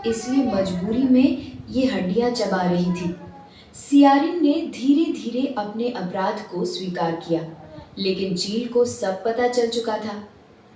इसलिए मजबूरी में ये हड्डियां चबा रही थी। सियारिन ने धीरे धीरे अपने अपराध को स्वीकार किया, लेकिन चील को सब पता चल चुका था।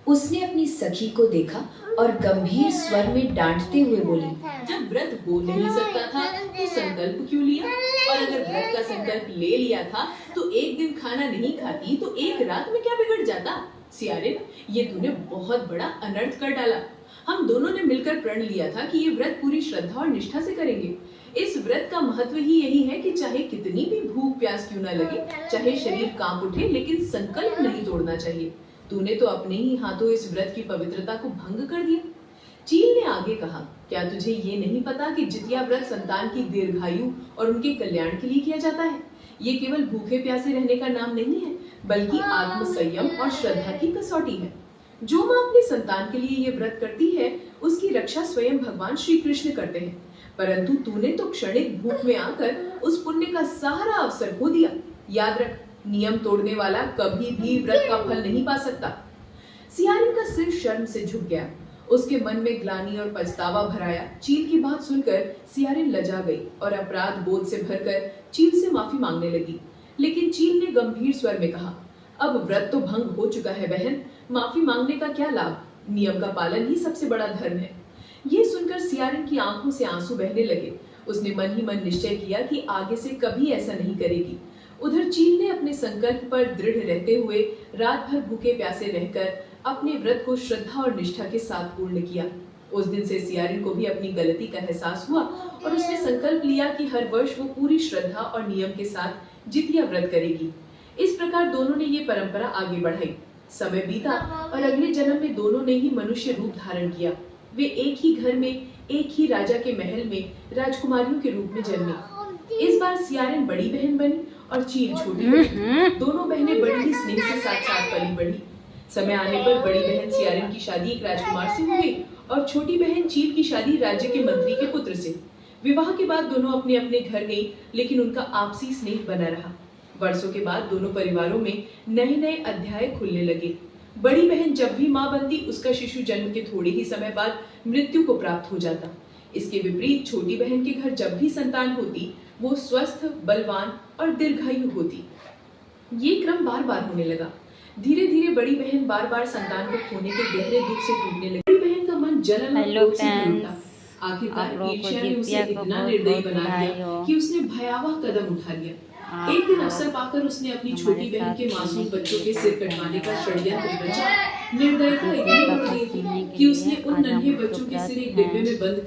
उसने अपनी सखी को देखा और गंभीर स्वर में डांटते हुए बोली, जब व्रत हो नहीं सकता था तो संकल्प क्यों लिया? और अगर व्रत का संकल्प ले लिया था तो एक दिन खाना नहीं खाती तो एक रात में क्या बिगड़ जाता? सियारिन, ये तूने बहुत बड़ा अनर्थ कर डाला। हम दोनों ने मिलकर प्रण लिया था कि ये व्रत पूरी श्रद्धा और निष्ठा से करेंगे। इस व्रत का महत्व ही यही है कि चाहे कितनी भी भूख प्यास क्यों न लगे, चाहे शरीर कांप उठे, लेकिन संकल्प नहीं तोड़ना चाहिए। तूने तो अपने ही हाथों इस व्रत की पवित्रता को भंग कर दिया। चील ने आगे कहा, क्या तुझे ये नहीं पता कि जितिया व्रत संतान की दीर्घायु और उनके कल्याण के लिए किया जाता है? ये केवल भूखे प्यासे रहने का नाम नहीं है, बल्कि आत्म संयम और श्रद्धा की कसौटी है। जो माँ अपने संतान के लिए ये व्रत करती है, उसकी रक्षा स्वयं भगवान श्री कृष्ण करते हैं। परंतु तूने तो क्षणिक भूख में आकर उस पुण्य का सारा अवसर खो दिया। याद रख, नियम तोड़ने वाला कभी भी व्रत का फल नहीं पा सकता। सियारिन का सिर शर्म से झुक गया। उसके मन में ग्लानि और पछतावा भर आया। चील की बात सुनकर सियारिन लजा गई और अपराध बोध से भरकर चील से माफी मांगने लगी। लेकिन चील ने गंभीर स्वर में कहा, अब व्रत तो भंग हो चुका है बहन, माफी मांगने का क्या लाभ? नियम का पालन ही सबसे बड़ा धर्म है। ये सुनकर सियारिन की आंखों से आंसू बहने लगे। उसने मन ही मन निश्चय किया कि आगे से कभी ऐसा नहीं करेगी। उधर चील ने अपने संकल्प पर दृढ़ रहते हुए रात भर भूखे प्यासे रहकर अपने व्रत को श्रद्धा और निष्ठा के साथ पूर्ण किया। उस दिन से सियारिन को भी अपनी गलती का एहसास हुआ और उसने संकल्प लिया कि हर वर्ष वो पूरी श्रद्धा और नियम के साथ जितिया व्रत करेगी। इस प्रकार दोनों ने ये परंपरा आगे बढ़ाई। समय बीता और अगले जन्म में दोनों ने ही मनुष्य रूप धारण किया। वे एक ही घर में, एक ही राजा के महल में राजकुमारियों के रूप में जन्मी। इस बार सियारिन बड़ी बहन बनी और चील छोटी बहन। दोनों बहनें बड़ी ही स्नेह से साथ साथ पली बढ़ी। समय आने पर बड़ी बहन सियारिन की शादी एक राजकुमार से हुई और छोटी बहन चील की शादी राज्य के मंत्री के पुत्र से। विवाह के बाद दोनों अपने अपने घर गई, लेकिन उनका आपसी स्नेह बना रहा। वर्षों के बाद दोनों परिवारों में नए नए अध्याय खुलने लगे। बड़ी बहन जब भी मां बनती, उसका शिशु जन्म के थोड़े ही समय बाद मृत्यु को प्राप्त हो जाता। इसके विपरीत छोटी बहन के घर जब भी संतान होती, वो स्वस्थ, बलवान और दीर्घायु होती। ये क्रम बार बार होने लगा। धीरे धीरे बड़ी बहन बार बार संतान को खोने के गहरे दुख से टूटने लगी। बड़ी बहन का मन जलन और क्रोध से भर उठा। आखिरकार ईर्ष्या ने उसे इतना निर्दयी बना दिया कि उसने भयावह कदम उठा लिया। एक दिन अवसर पाकर उसने अपनी छोटी बहन के मासूम बच्चों के सिर कटवाने का षड्यंत्र रचा। निर्दयता इतनी बढ़ गई थी कि उसने उन नन्हे बच्चों के सिर एक डिब्बे में बंद